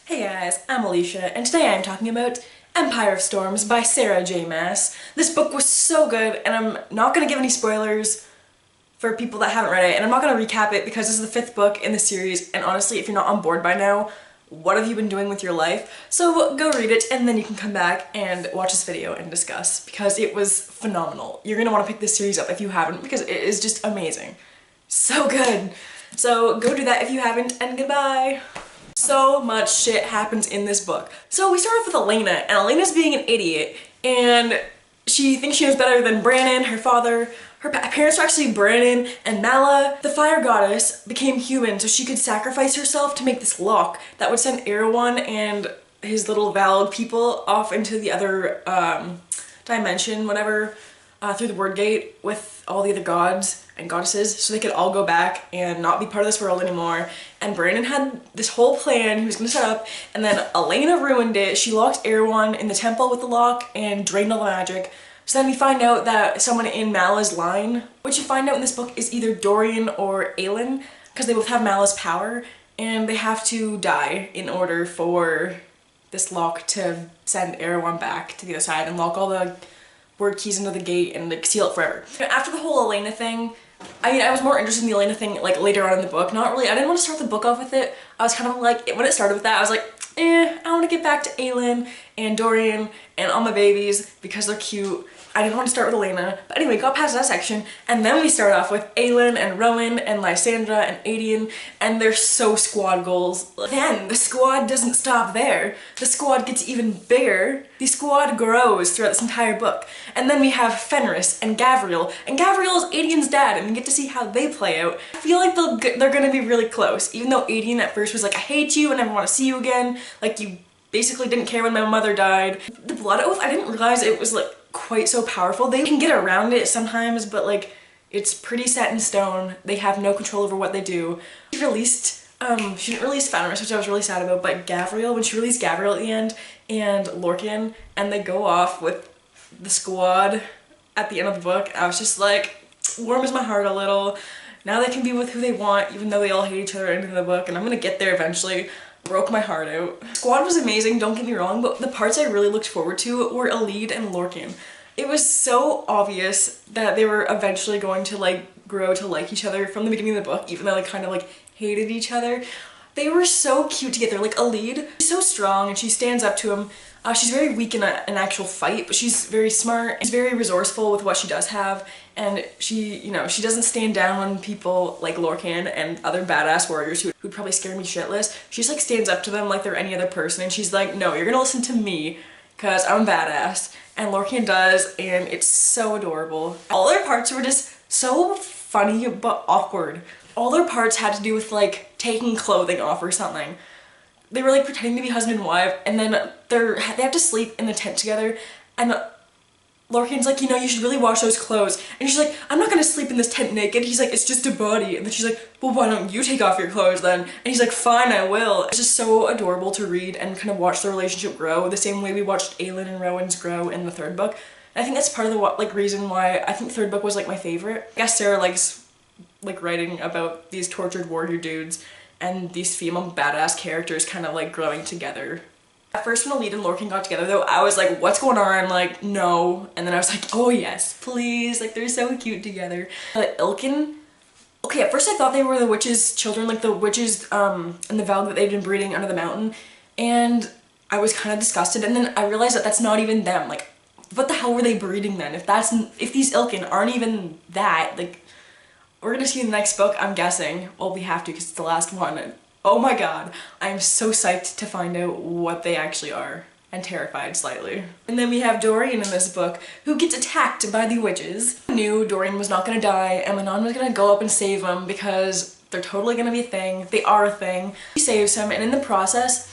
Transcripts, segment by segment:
Hey guys, I'm Alicia, and today I'm talking about Empire of Storms by Sarah J. Maas. This book was so good, and I'm not going to give any spoilers for people that haven't read it, and I'm not going to recap it because this is the fifth book in the series, and honestly, if you're not on board by now, what have you been doing with your life? So go read it, and then you can come back and watch this video and discuss, because it was phenomenal. You're going to want to pick this series up if you haven't, because it is just amazing. So good! So go do that if you haven't, and goodbye! So much shit happens in this book. So we start off with Elena, and Elena's being an idiot, and she thinks she knows better than Brannon, her father. Her parents were actually Brannon and Mala. The fire goddess became human so she could sacrifice herself to make this lock that would send Erewhon and his little Valid people off into the other dimension, whatever, through the word gate with all the other gods and goddesses, so they could all go back and not be part of this world anymore. And Brandon had this whole plan he was gonna set up, and then Elena ruined it. She locked Erewhon in the temple with the lock and drained all the magic. So then we find out that someone in Mala's line, which you find out in this book is either Dorian or Aelin, because they both have Mala's power, and they have to die in order for this lock to send Erewhon back to the other side and lock all the word keys into the gate and like seal it forever. After the whole Elena thing, I was more interested in the Elena thing like later on in the book. Not really, I didn't want to start the book off with it. I was kind of like, when it started with that, I was like, I want to get back to Aelin and Dorian and all my babies because they're cute. I didn't want to start with Elena. But anyway, got past that section, and then we start off with Aelin and Rowan and Lysandra and Aedion, and they're so squad goals. Then the squad doesn't stop there. The squad gets even bigger. The squad grows throughout this entire book. And then we have Fenris and Gavriel is Aedion's dad, and we get to see how they play out. I feel like they're gonna be really close, even though Aedion at first was like, I hate you, I never want to see you again. Like, you basically didn't care when my mother died. The blood oath, I didn't realize it was like quite so powerful. They can get around it sometimes, but like, it's pretty set in stone. They have no control over what they do. She didn't release Fenris, which I was really sad about, but Gavriel, when she released Gavriel at the end, and Lorcan, and they go off with the squad at the end of the book, I was just like, warms my heart a little. Now they can be with who they want, even though they all hate each other at the end of the book, and I'm gonna get there eventually. Broke my heart out. Squad was amazing, don't get me wrong, but the parts I really looked forward to were Elide and Lorcan. It was so obvious that they were eventually going to like grow to like each other from the beginning of the book, even though they kind of like hated each other. They were so cute together. Like Elide, she's so strong and she stands up to him. She's very weak in an actual fight, but she's very smart. She's very resourceful with what she does have, and she, you know, she doesn't stand down when people like Lorcan and other badass warriors who'd probably scare me shitless. She just like stands up to them like they're any other person, and she's like, no, you're gonna listen to me because I'm badass. And Lorcan does, and it's so adorable. All their parts were just so funny but awkward. All their parts had to do with like taking clothing off or something. They were like pretending to be husband and wife, and then they have to sleep in the tent together, and Lorcan's like, you know, you should really wash those clothes. And she's like, I'm not gonna sleep in this tent naked. He's like, it's just a body. And then she's like, well, why don't you take off your clothes then? And he's like, fine, I will. It's just so adorable to read and kind of watch the relationship grow the same way we watched Aelin and Rowan's grow in the third book. And I think that's part of the like reason why I think the third book was like my favorite. I guess Sarah likes like writing about these tortured warrior dudes and these female badass characters kind of like growing together. At first when Elide and Lorcan got together though, I was like, what's going on? Like, no. And then I was like, oh yes, please. Like, they're so cute together. Ilkin, okay, at first I thought they were the witches' children, like the witches and the Valg that they'd been breeding under the mountain. And I was kind of disgusted, and then I realized that that's not even them. Like, what the hell were they breeding then? If these Ilkin aren't even that, like, we're gonna see in the next book, I'm guessing. Well, we have to because it's the last one. And oh my god, I'm so psyched to find out what they actually are, and terrified slightly. And then we have Dorian in this book, who gets attacked by the witches. I knew Dorian was not gonna die, and Manon was gonna go up and save him because they're totally gonna be a thing. They are a thing. She saves him, and in the process,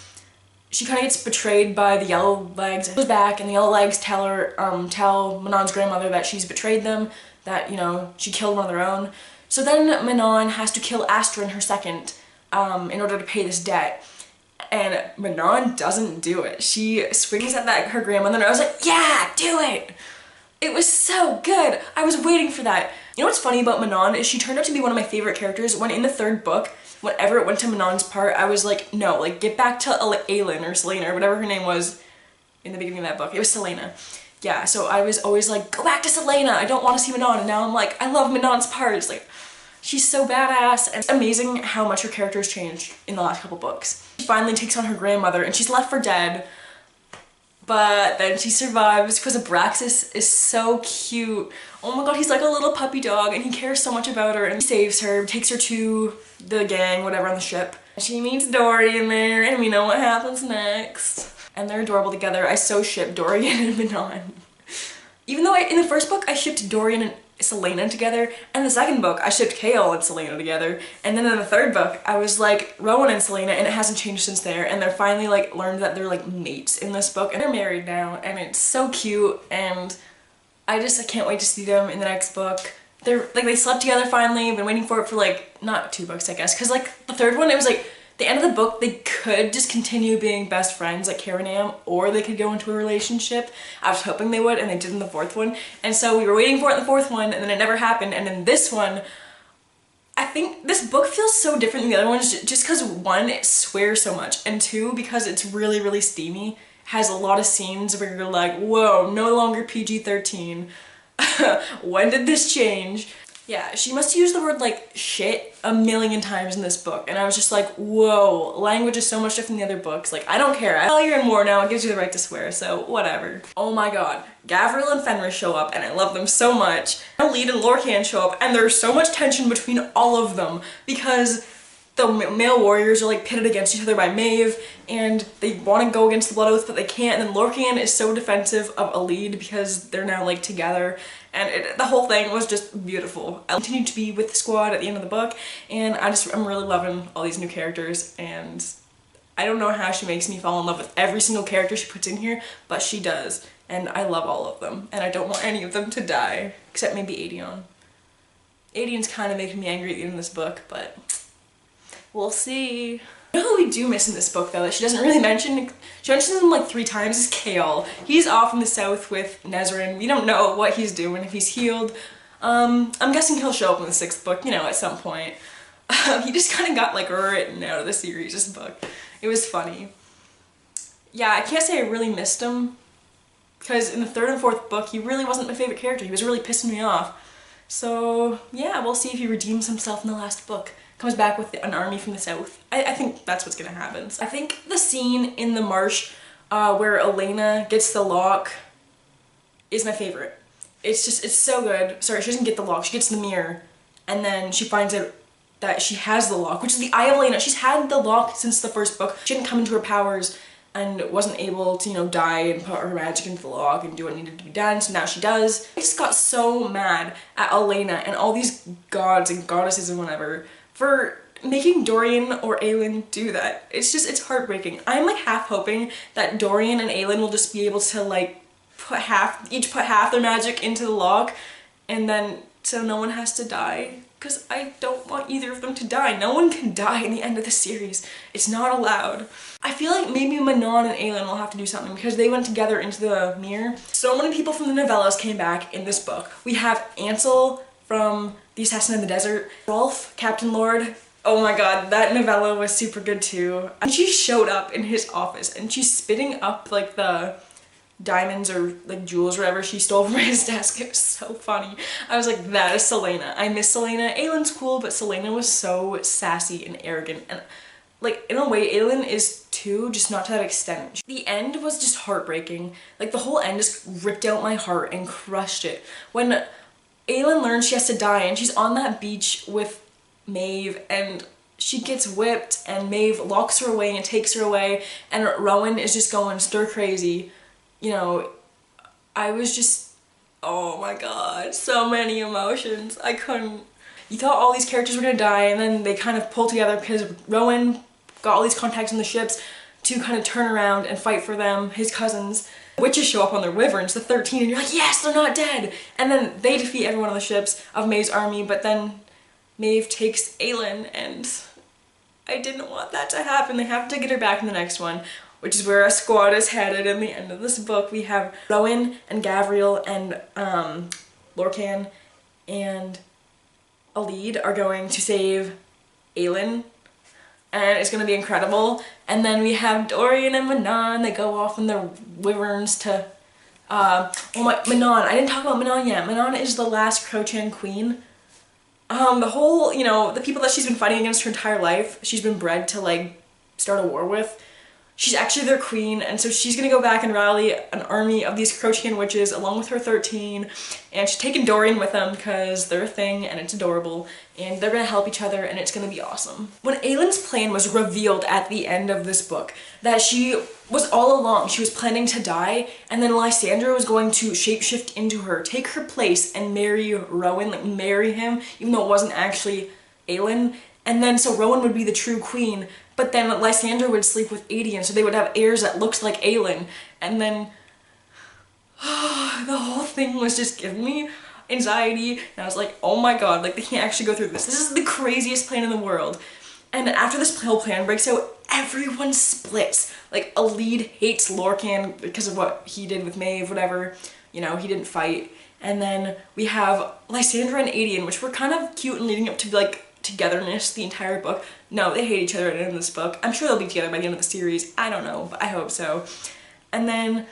she kind of gets betrayed by the Yellow Legs. She goes back, and the Yellow Legs tell Manon's grandmother that she's betrayed them, that, you know, she killed one of their own. So then Manon has to kill Astrid, her second, in order to pay this debt. And Manon doesn't do it. She swings at her grandmother, and I was like, yeah, do it! It was so good. I was waiting for that. You know what's funny about Manon is she turned out to be one of my favorite characters. When in the third book, whenever it went to Manon's part, I was like, no, like get back to Aelin or Selena or whatever her name was in the beginning of that book. It was Selena. Yeah, so I was always like, go back to Selena. I don't want to see Manon. And now I'm like, I love Manon's parts. Like, she's so badass, and it's amazing how much her character has changed in the last couple books. She finally takes on her grandmother and she's left for dead. But then she survives because Abraxas is so cute. Oh my god, he's like a little puppy dog and he cares so much about her, and he saves her, takes her to the gang, whatever, on the ship. She meets Dorian there and we know what happens next. And they're adorable together. I so ship Dorian and Manon. Even though in the first book I shipped Dorian and Selena together, and in the second book I shipped Kale and Selena together, and then in the third book I was like Rowan and Selena, and it hasn't changed since there, and they're finally like learned that they're like mates in this book, and they're married now, and it's so cute, and I can't wait to see them in the next book. They're like, they slept together finally. I've been waiting for it for like, not 2 books I guess, because like the third one it was like the end of the book, they could just continue being best friends like Karen and Am, or they could go into a relationship. I was hoping they would, and they did in the fourth one. And so we were waiting for it in the fourth one, and then it never happened. And in this one, I think this book feels so different than the other ones just because 1, it swears so much, and 2, because it's really, really steamy. Has a lot of scenes where you're like, whoa, no longer PG-13. When did this change? Yeah, she must use the word like shit a million times in this book, and I was just like, whoa, language is so much different than the other books. Like, I don't care. I tell you're in war now, it gives you the right to swear, so whatever. Oh my god, Gavril and Fenris show up, and I love them so much. Lead and Lorcan show up, and there's so much tension between all of them because the male warriors are like pitted against each other by Maeve, and they want to go against the Blood Oath, but they can't, and then Lorcan is so defensive of Alid because they're now like together, and the whole thing was just beautiful. I continued to be with the squad at the end of the book, and I'm really loving all these new characters, and I don't know how she makes me fall in love with every single character she puts in here, but she does, and I love all of them, and I don't want any of them to die, except maybe Aedion. Aedion's kind of making me angry at the end of this book, but we'll see. You know who we do miss in this book though that she doesn't really mention? She mentions him like 3 times, is Kale. He's off in the south with Nezrin. We don't know what he's doing, if he's healed. I'm guessing he'll show up in the 6th book, you know, at some point. He just kind of got like written out of the series, this book. It was funny. Yeah, I can't say I really missed him, because in the 3rd and 4th book he really wasn't my favorite character. He was really pissing me off. So yeah, we'll see if he redeems himself in the last book. Comes back with an army from the south. I think that's what's gonna happen. I think the scene in the marsh where Elena gets the lock is my favorite. It's so good. Sorry, she doesn't get the lock, she gets the mirror, and then she finds out that she has the lock, which is the Eye of Elena. She's had the lock since the 1st book. She didn't come into her powers and wasn't able to, you know, die and put her magic into the lock and do what needed to be done, so now she does. I just got so mad at Elena and all these gods and goddesses and whatever for making Dorian or Aelin do that. It's heartbreaking. I'm like half hoping that Dorian and Aelin will just be able to like each put half their magic into the lock, and then so no one has to die. Because I don't want either of them to die. No one can die in the end of the series. It's not allowed. I feel like maybe Manon and Aelin will have to do something because they went together into the mirror. So many people from the novellas came back in this book. We have Ansel from The Assassin in the Desert, Rolf, Captain Lord. Oh my god, that novella was super good too. And she showed up in his office and she's spitting up like the diamonds or like jewels or whatever she stole from his desk. It was so funny. I was like, that is Selena. I miss Selena. Aelin's cool, but Selena was so sassy and arrogant, and like in a way Aelin is too, just not to that extent. The end was just heartbreaking. Like the whole end just ripped out my heart and crushed it. When Aelin learns she has to die and she's on that beach with Maeve and she gets whipped and Maeve locks her away and takes her away and Rowan is just going stir crazy. You know, I was just, oh my god, so many emotions. I couldn't. You thought all these characters were gonna die, and then they kind of pull together because Rowan got all these contacts on the ships to kind of turn around and fight for them, his cousins. Witches show up on their wyverns, the 13, and you're like, yes, they're not dead! And then they defeat every one on the ships of Maeve's army, but then Maeve takes Aelin, and I didn't want that to happen. They have to get her back in the next one. which is where our squad is headed in the end of this book. We have Rowan and Gavriel and Lorcan and Alid are going to save Aelin, and it's gonna be incredible. And then we have Dorian and Manon. They go off in their wyverns to Manon. I didn't talk about Manon yet. Manon is the last Crochan queen. The whole, you know, the people that she's been fighting against her entire life, she's been bred to, like, start a war with. She's actually their queen, and so she's gonna go back and rally an army of these Crochan witches along with her 13, and she's taking Dorian with them because they're a thing and it's adorable, and they're gonna help each other, and it's gonna be awesome. When Aelin's plan was revealed at the end of this book, that she was all along, she was planning to die, and then Lysandra was going to shapeshift into her, take her place, and marry Rowan, like marry him, even though it wasn't actually Aelin. And then so Rowan would be the true queen, but then Lysandra would sleep with Aedion, so they would have heirs that looked like Aelin. And then the whole thing was just giving me anxiety, and I was like, oh my god, like they can't actually go through this. This is the craziest plan in the world. And after this whole plan breaks out, everyone splits. Like Alid hates Lorcan because of what he did with Maeve, whatever. You know, he didn't fight. And then we have Lysandra and Aedion, which were kind of cute and leading up to like togetherness the entire book. No, they hate each other at the end of this book. I'm sure they'll be together by the end of the series. I don't know, but I hope so. And then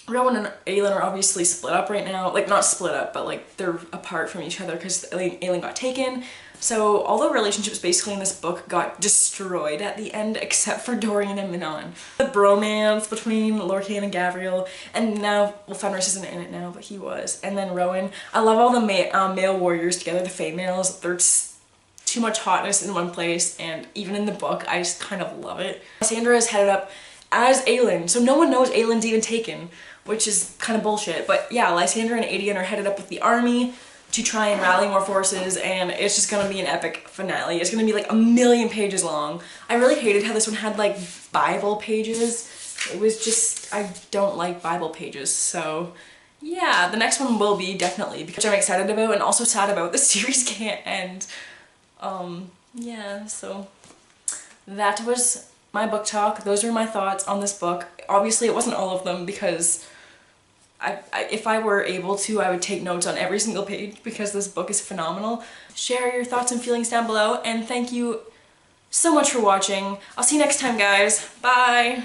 Rowan and Aelin are obviously split up right now. Like, not split up, but like they're apart from each other because Aelin got taken. So all the relationships basically in this book got destroyed at the end except for Dorian and Manon. The bromance between Lorcan and Gavriel, and now, well, Fenris isn't in it now, but he was. And then Rowan. I love all the male warriors together, the Fae males. They're too much hotness in one place, and even in the book, I just kind of love it. Lysandra is headed up as Aelin, so no one knows Aelin's even taken, which is kind of bullshit. But yeah, Lysandra and Aedion are headed up with the army to try and rally more forces, and it's just gonna be an epic finale. It's gonna be like 1,000,000 pages long. I really hated how this one had like Bible pages. It was just, I don't like Bible pages, so yeah, the next one will be definitely, because I'm excited about and also sad about. The series can't end. Yeah, so that was my book talk. Those are my thoughts on this book. Obviously it wasn't all of them because if I were able to, I would take notes on every single page because this book is phenomenal. Share your thoughts and feelings down below, and thank you so much for watching. I'll see you next time, guys. Bye!